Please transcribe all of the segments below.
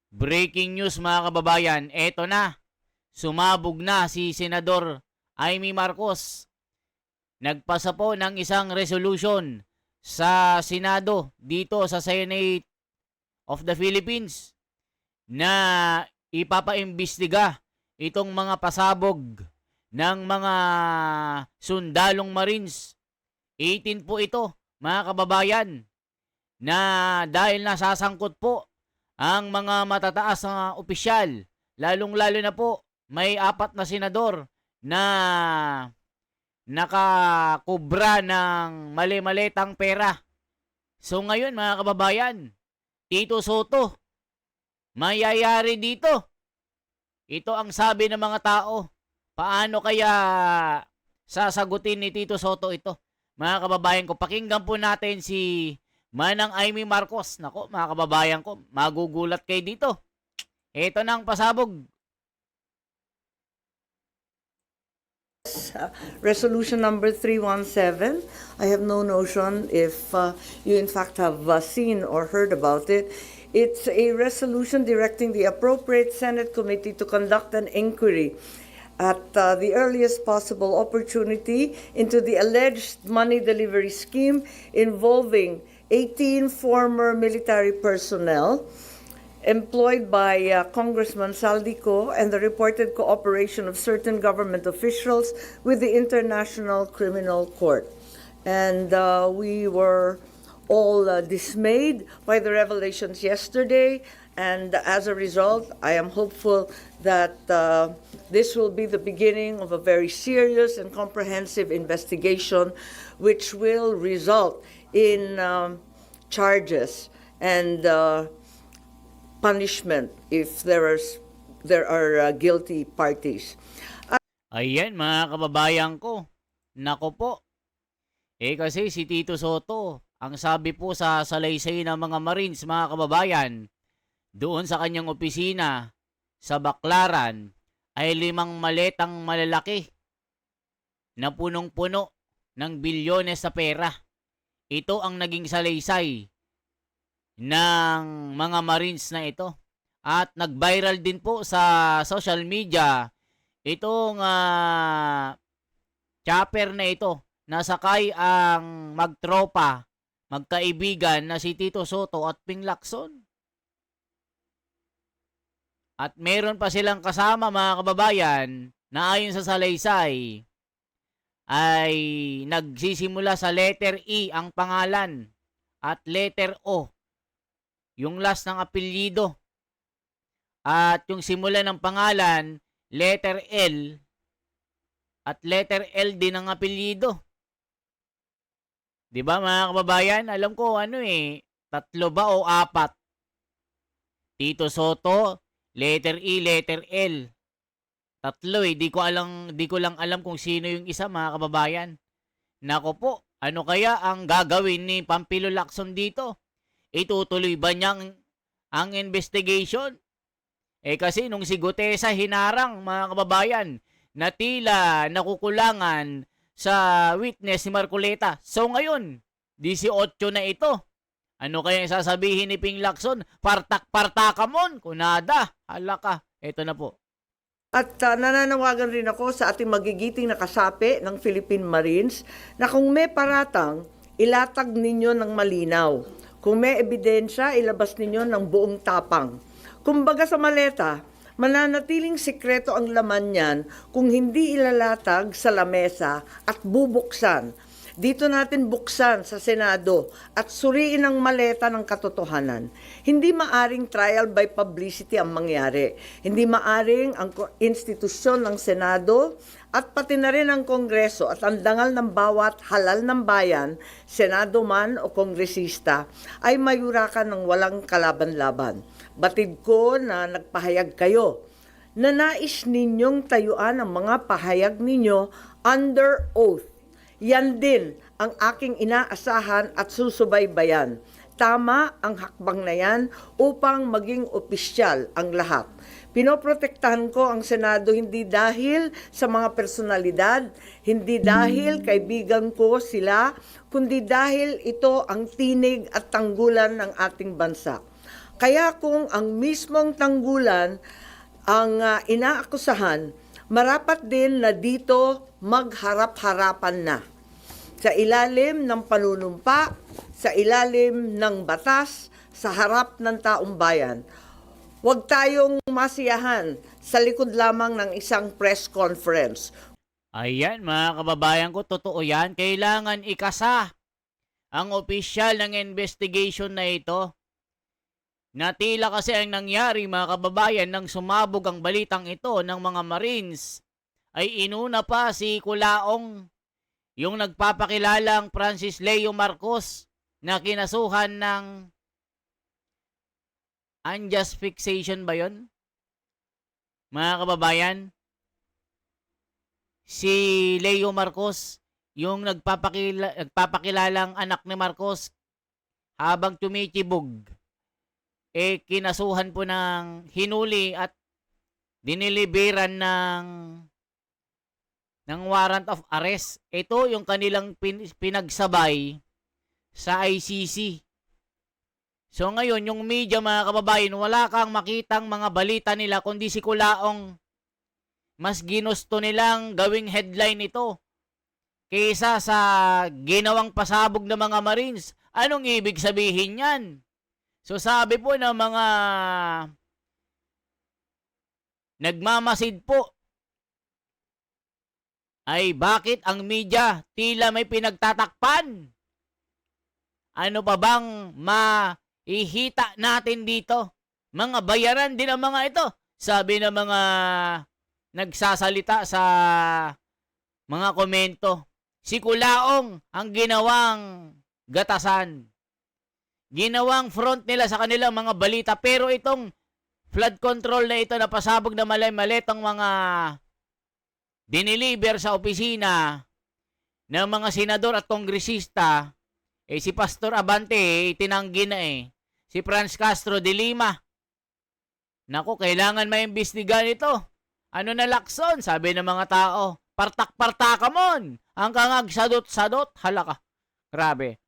Breaking news mga kababayan, eto na. Sumabog na si Senador Amy Marcos. Nagpasa po ng isang resolution sa Senado dito sa Senate of the Philippines na ipapaimbestiga itong mga pasabog ng mga sundalong Marines. 18 po ito mga kababayan na dahil nasasangkot po ang mga matataas na opisyal, lalong-lalo na po may 4 na senador na nakakubra ng mali-malitang pera. So ngayon mga kababayan, Tito Soto, mayayari dito. Ito ang sabi ng mga tao. Paano kaya sasagutin ni Tito Soto ito? Mga kababayan ko, pakinggan po natin si Manang Amy Marcos. Nako, mga kababayan ko, magugulat kayo dito. Ito na ang pasabog. Resolution number 317. I have no notion if you in fact have seen or heard about it. It's a resolution directing the appropriate Senate committee to conduct an inquiry at the earliest possible opportunity into the alleged money delivery scheme involving 18 former military personnel employed by Congressman Saldico and the reported cooperation of certain government officials with the International Criminal Court. And we were all dismayed by the revelations yesterday, and as a result, I am hopeful that this will be the beginning of a very serious and comprehensive investigation which will result in charges and punishment if there are guilty parties. Ayan mga kababayan ko. Nako po. Kasi si Tito Soto, ang sabi po sa salaysay ng mga Marines mga kababayan, doon sa kanyang opisina sa Baclaran ay 5 maletang malalaki na punong-puno ng bilyones sa pera. Ito ang naging salaysay ng mga Marines na ito. At nag-viral din po sa social media itong chopper na ito. Nasakay ang magtropa, magkaibigan na si Tito Soto at Ping Lacson. At meron pa silang kasama mga kababayan na ayon sa salaysay ay nagsisimula sa letter E ang pangalan at letter O yung last ng apelyido. At yung simula ng pangalan, letter L at letter L din ang apelyido. 'Di ba mga kababayan? Alam ko 3 ba o 4? Tito Soto, letter E, letter L. 3 di ko lang alam kung sino yung isa mga kababayan. Nako po, ano kaya ang gagawin ni Pampilo Lacson dito? Itutuloy ba niyang ang investigation? Kasi nung si Gutesa hinarang mga kababayan na tila nakukulangan sa witness si Marcoleta. So ngayon, 18 na ito. Ano kaya yung sasabihin ni Ping Lacson? Partak-partakamon, kunada, halaka. Ito na po. At nananawagan rin ako sa ating magigiting na kasapi ng Philippine Marines na kung may paratang, ilatag ninyo ng malinaw. Kung may ebidensya, ilabas ninyo ng buong tapang. Kumbaga sa maleta, mananatiling sikreto ang laman niyan kung hindi ilalatag sa lamesa at bubuksan. Dito natin buksan sa Senado at suriin ang maleta ng katotohanan. Hindi maaring trial by publicity ang mangyari. Hindi maaring ang institusyon ng Senado at pati na rin ang Kongreso at ang dangal ng bawat halal ng bayan, Senado man o Kongresista, ay mayurakan ng walang kalaban-laban. Batid ko na nagpahayag kayo na nais ninyong tayuan ang mga pahayag ninyo under oath. Yan din ang aking inaasahan at susubaybayan. Tama ang hakbang na yan upang maging opisyal ang lahat. Pinoprotektahan ko ang Senado hindi dahil sa mga personalidad, hindi dahil kaibigan ko sila, kundi dahil ito ang tinig at tanggulan ng ating bansa. Kaya kung ang mismong tanggulan ang inaakusahan, marapat din na dito magharap-harapan na. Sa ilalim ng panunumpa, sa ilalim ng batas, sa harap ng taong bayan. Huwag tayong masiyahan sa likod lamang ng isang press conference. Ayan mga kababayan ko, totoo yan. Kailangan ikasa ang opisyal ng investigation na ito. Natila kasi ang nangyari mga kababayan nang sumabog ang balitang ito ng mga Marines ay inuna pa si Kulaong, yung nagpapakilalang Francis Leo Marcos na kinasuhan ng unjust fixation ba yun? Mga kababayan, si Leo Marcos, yung nagpapakilalang anak ni Marcos habang tumitibog, kinasuhan po ng hinuli at diniliberan ng warrant of arrest. Ito yung kanilang pinagsabay sa ICC. So ngayon, yung media mga kababayan, wala kang makitang mga balita nila kundi si Kulaong. Mas ginusto nilang gawing headline ito kaysa sa ginawang pasabog ng mga Marines. Anong ibig sabihin yan? So sabi po ng mga nagmamasid po ay bakit ang media tila may pinagtatakpan? Ano pa bang maihita natin dito? Mga bayaran din ang mga ito. Sabi ng mga nagsasalita sa mga komento. Si Kulaong ang ginawang gatasan. Ginawang front nila sa kanilang mga balita. Pero itong flood control na ito na pasabog na malay-maletang mga diniliber sa opisina ng mga senador at kongresista, si Pastor Abante, tinanggi na Si Franz Castro de Lima. Naku, kailangan maimbestigahan ito. Ano na lakson? Sabi ng mga tao. Partak-partaka mon. Ang kangag sadot-sadot. Hala ka. Grabe.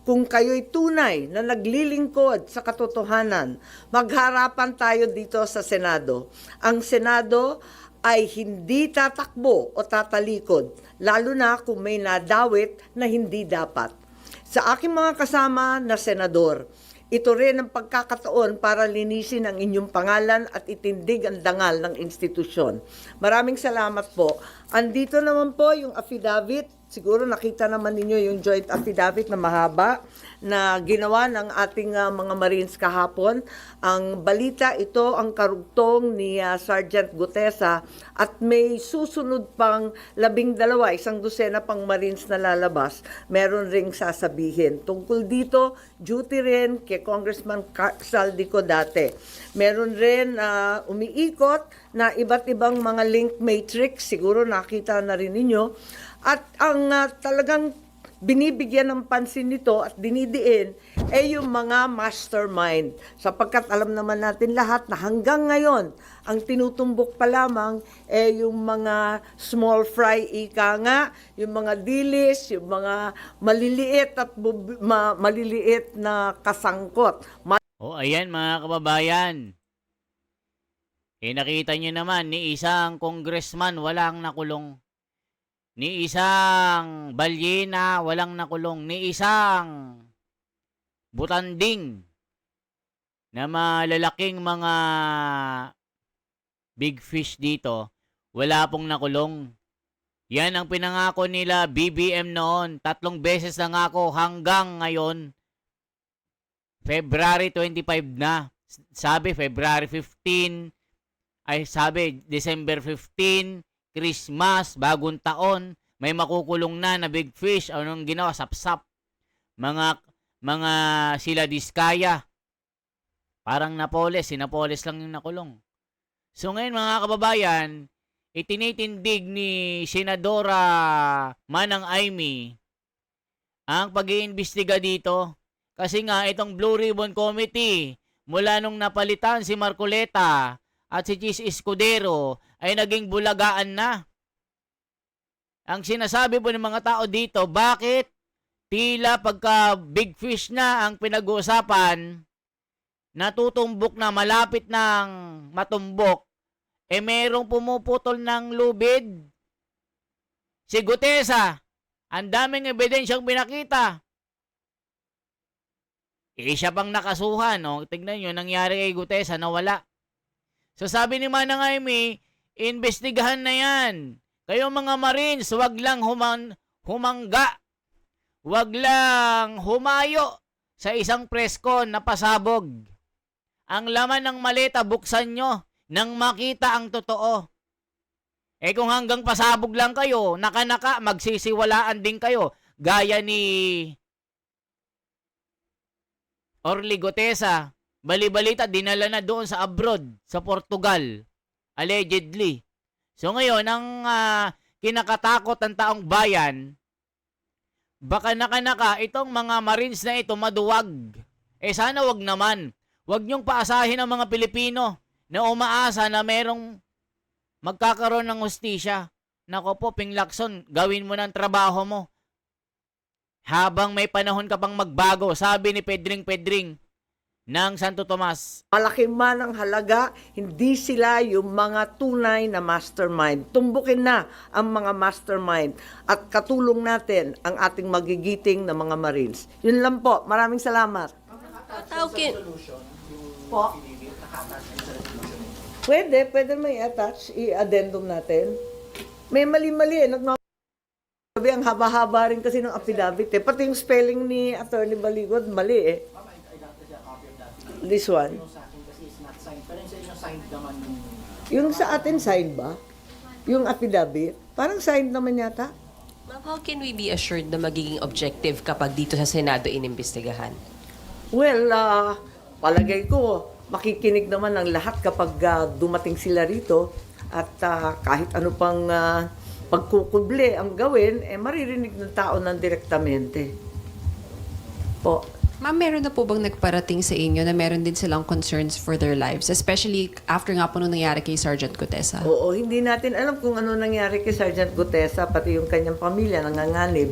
Kung kayo'y tunay na naglilingkod sa katotohanan, magharapan tayo dito sa Senado. Ang Senado ay hindi tatakbo o tatalikod, lalo na kung may nadawit na hindi dapat. Sa aking mga kasama na senador, ito rin ang pagkakataon para linisin ang inyong pangalan at itindig ang dangal ng institusyon. Maraming salamat po. Andito naman po yung affidavit. Siguro nakita naman ninyo yung joint affidavit na mahaba na ginawa ng ating mga Marines kahapon. Ang balita ito ang karugtong ni Sergeant Gutesa at may susunod pang 12, 12 pang Marines na lalabas. Meron ring sasabihin. Tungkol dito, duty rin kay Congressman Saldico dati. Meron rin umiikot na iba't ibang mga link matrix. Siguro nakita na rin ninyo. At ang talagang binibigyan ng pansin nito at dinidiin ay yung mga mastermind. Sapagkat alam naman natin lahat na hanggang ngayon, ang tinutumbok pa lamang ay yung mga small fry ika nga, yung mga dilis, yung mga maliliit at maliliit na kasangkot. Ayan mga kababayan. Nakita nyo naman, ni isang congressman walang nakulong. Ni isang balyena, walang nakulong. Ni isang butanding na malalaking mga big fish dito, wala pong nakulong. Yan ang pinangako nila BBM noon. 3 beses na ngako hanggang ngayon. February 25 na. Sabi February 15. Ay sabi December 15. Christmas, bagong taon, may makukulong na big fish. Anong ginawa? Sapsap. Mga sila Diskaya. Parang Napoles. Si Napoles lang yung nakulong. So ngayon mga kababayan, itinitindig ni Senadora Manang Aimee ang pag-iimbestiga dito. Kasi nga itong Blue Ribbon Committee, mula nung napalitan si Marcoleta at si Chis Escudero, ay naging bulagaan na. Ang sinasabi po ng mga tao dito, bakit tila pagka big fish na ang pinag-uusapan, natutumbok na, malapit ng matumbok, merong pumuputol ng lubid. Si Gutesa, ang daming ebidensyang pinakita. Siya pang nakasuhan. Tignan nyo, nangyari kay Gutesa, nawala. So sabi ni Manang Jaime, investigahan na yan. Kayo mga Marines, wag lang humangga. Wag lang humayo sa isang preskon na pasabog. Ang laman ng maleta, buksan nyo nang makita ang totoo. Kung hanggang pasabog lang kayo, naka-naka, magsisiwalaan din kayo. Gaya ni Orly Gutesa, bali-balita, dinala na doon sa abroad, sa Portugal, allegedly. So ngayon, ang kinakatakot ng taong bayan, baka naka-naka, itong mga Marines na ito maduwag. Sana wag naman. Wag niyong paasahin ang mga Pilipino na umaasa na merong magkakaroon ng hustisya. Nako po, Ping Lacson, gawin mo ng trabaho mo. Habang may panahon ka pang magbago, sabi ni Pedring ng Santo Tomas. Malaki man ang halaga, hindi sila yung mga tunay na mastermind. Tumbukin na ang mga mastermind at katulong natin ang ating magigiting na mga Marines. Yun lang po. Maraming salamat. Po? Pwede may attach, i-addendum natin. May mali-mali sabi, ang haba-haba rin kasi ng affidavit Pati yung spelling ni Attorney Baligod, mali This one. Yung sa atin signed ba? Yung affidavit? Parang signed naman yata. Ma'am, how can we be assured na magiging objective kapag dito sa Senado inimbestigahan? Well, palagay ko, makikinig naman ng lahat kapag dumating sila rito at kahit ano pang pagkukuble ang gawin, maririnig ng tao ng direktamente. Po. Ma'am, meron na po bang nagparating sa inyo na meron din silang concerns for their lives? Especially after nga po nung nangyari kay Sergeant Gutesa. Oo, hindi natin alam kung ano nangyari kay Sergeant Gutesa, pati yung kanyang pamilya nanganganib.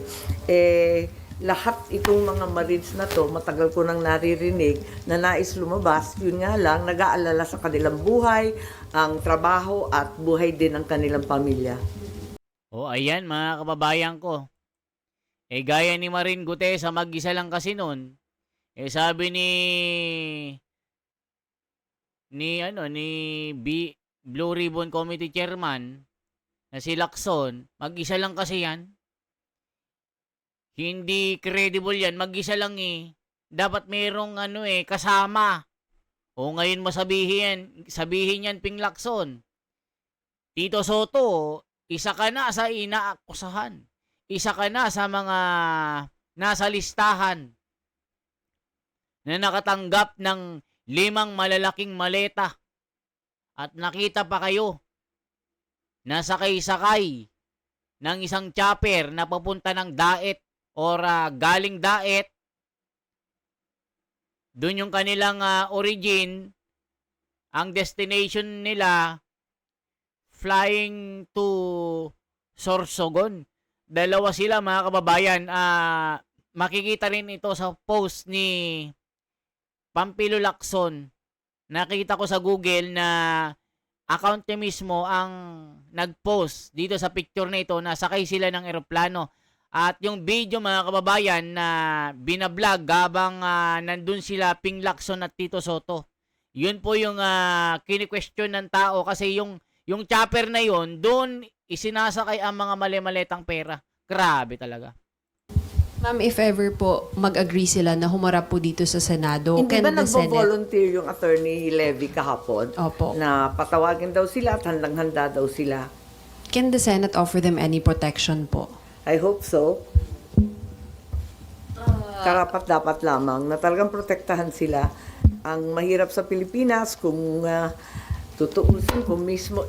Lahat itong mga Marines na to, matagal ko nang naririnig na nais lumabas, yun nga lang, nag-aalala sa kanilang buhay, ang trabaho at buhay din ng kanilang pamilya. Ayan mga kababayan ko. Gaya ni Marine Gutesa, mag-isa lang kasi nun. Sabi ni Blue Ribbon Committee Chairman na si Lacson, mag-isa lang kasi yan. Hindi credible yan, mag-isa lang Dapat merong kasama. Ngayon mo sabihin yan Ping Lacson. Tito Soto, isa ka na sa inaakusahan. Isa ka na sa mga nasa listahan na nakatanggap ng 5 malalaking maleta. At nakita pa kayo na sakay-sakay ng isang chopper na papunta ng Daet or galing Daet. Doon yung kanilang origin, ang destination nila flying to Sorsogon. Dalawa sila mga kababayan. Makikita rin ito sa post ni Pampilo Lacson. Nakita ko sa Google na account niya mismo ang nag-post dito sa picture na ito na sakay sila ng eroplano. At yung video mga kababayan na binablog habang nandun sila Ping Lacson at Tito Soto. Yun po yung kini-question ng tao kasi yung chopper na yon, doon isinasakay ang mga mali-maletang pera. Grabe talaga. Ma'am, if ever po mag-agree sila na humarap po dito sa Senado, Hindi ba can the Senate... nagvo-volunteer yung Attorney Levy kahapon? Opo. Na patawagin daw sila at handang-handa daw sila. Can the Senate offer them any protection po? I hope so. Karapat-dapat lamang na talagang protektahan sila. Ang mahirap sa Pilipinas kung tutuusin kung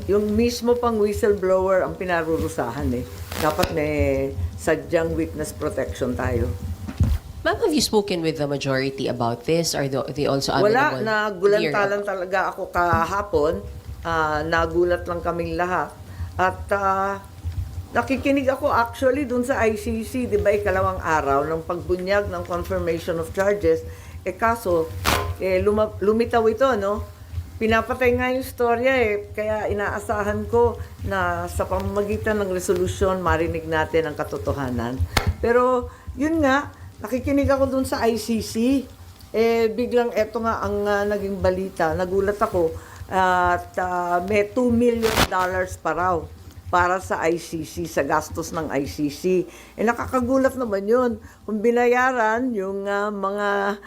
yung mismo pang whistleblower ang pinarurusahan Dapat may sadyang witness protection tayo. Ma'am, have you spoken with the majority about this? Are they also Wala, amenable? nagulanta lang talaga ako kahapon. Nagulat lang kaming lahat. At nakikinig ako actually dun sa ICC, di ba, ikalawang araw ng pagbunyag ng confirmation of charges. Kaso, lumitaw ito, no? Pinapatay nga yung storya kaya inaasahan ko na sa pamamagitan ng resolusyon marinig natin ang katotohanan. Pero yun nga, nakikinig ako dun sa ICC. Biglang eto nga ang naging balita. Nagulat ako at may $2 million pa raw para sa ICC, sa gastos ng ICC. Nakakagulat naman yun. Kung binayaran yung mga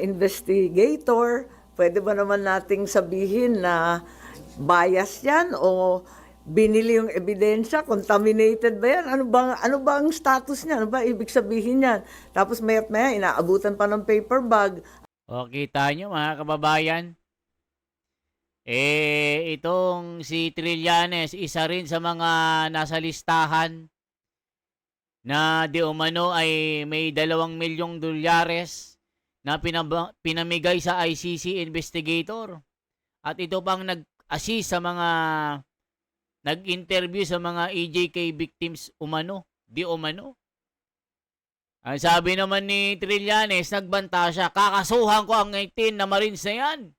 investigator, pwede ba naman nating sabihin na bias yan o binili yung ebidensya, contaminated ba yan? Ano ba ang status niya? Ano ba ibig sabihin yan? Tapos maya't maya, inaabutan pa ng paper bag. O, kita nyo mga kababayan, itong si Trillanes, isa rin sa mga nasa listahan na di umano ay may $2 milyong na pinamigay sa ICC investigator. At ito pang nag-assist sa mga nag-interview sa mga EJK victims umano, di umano. Ang sabi naman ni Trillanes, nagbanta siya, kakasuhan ko ang 18 na Marines na yan.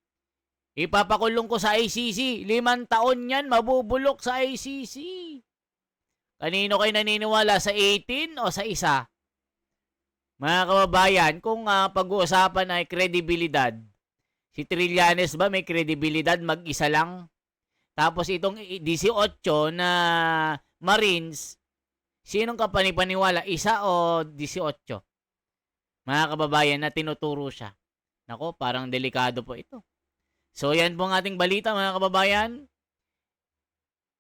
Ipapakulong ko sa ICC. 5 taon yan, mabubulok sa ICC. Kanino kayo naniniwala? Sa 18 o sa isa? Mga kababayan, kung pag-uusapan ay kredibilidad, si Trillanes ba may kredibilidad mag-isa lang? Tapos itong 18 na Marines, sinong kapanipaniwala? Isa o 18? Mga kababayan na tinuturo siya. Nako, parang delikado po ito. So yan po ang ating balita mga kababayan.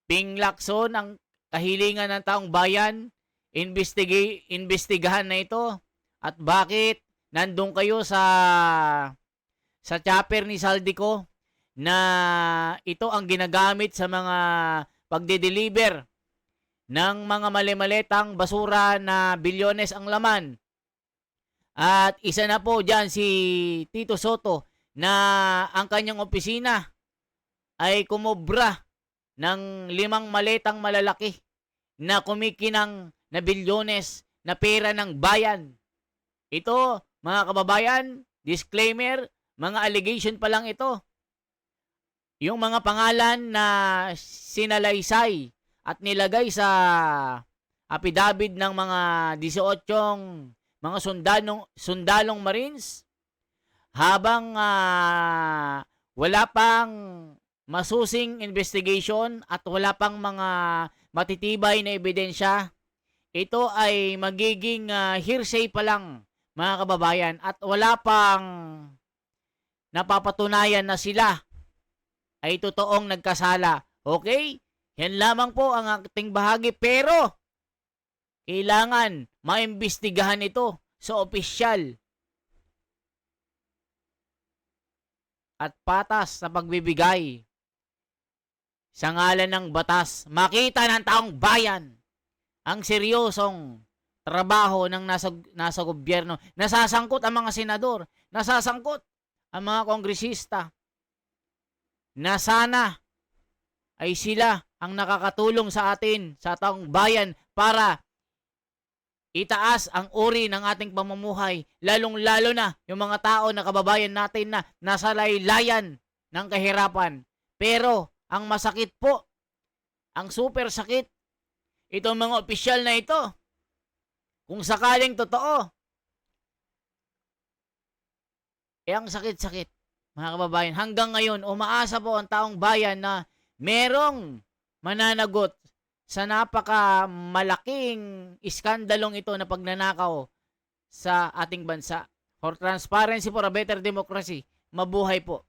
Ping Lacson, ang kahilingan ng taong bayan, investigahan na ito. At bakit nandun kayo sa chopper ni Saldico na ito ang ginagamit sa mga pagde-deliver ng mga mali-maletang basura na bilyones ang laman. At isa na po dyan si Tito Soto na ang kanyang opisina ay kumobra ng 5 maletang malalaki na kumikinang na bilyones na pera ng bayan. Ito, mga kababayan, disclaimer, mga allegation pa lang ito. Yung mga pangalan na sinalaysay at nilagay sa affidavit ng mga 18 mga sundalong Marines habang wala pang masusing investigation at wala pang mga matitibay na ebidensya, ito ay magiging hearsay pa lang mga kababayan at wala pang napapatunayan na sila ay totoong nagkasala. Okay? Yan lamang po ang ating bahagi pero kailangan maimbestigahan ito sa opisyal at patas na pagbibigay sa ngalan ng batas. Makita ng taong bayan ang seryosong trabaho ng nasa gobyerno. Nasasangkot ang mga senador, nasasangkot ang mga kongresista na sana ay sila ang nakakatulong sa atin, sa taong bayan para itaas ang uri ng ating pamumuhay, lalong-lalo na yung mga tao na kababayan natin na nasa laylayan ng kahirapan. Pero ang masakit po, ang super sakit, itong mga opisyal na ito, kung sakaling totoo, ang sakit-sakit, mga kababayan. Hanggang ngayon, umaasa po ang taong bayan na merong mananagot sa napakamalaking iskandalong ito na pagnanakaw sa ating bansa. For transparency, for a better democracy, mabuhay po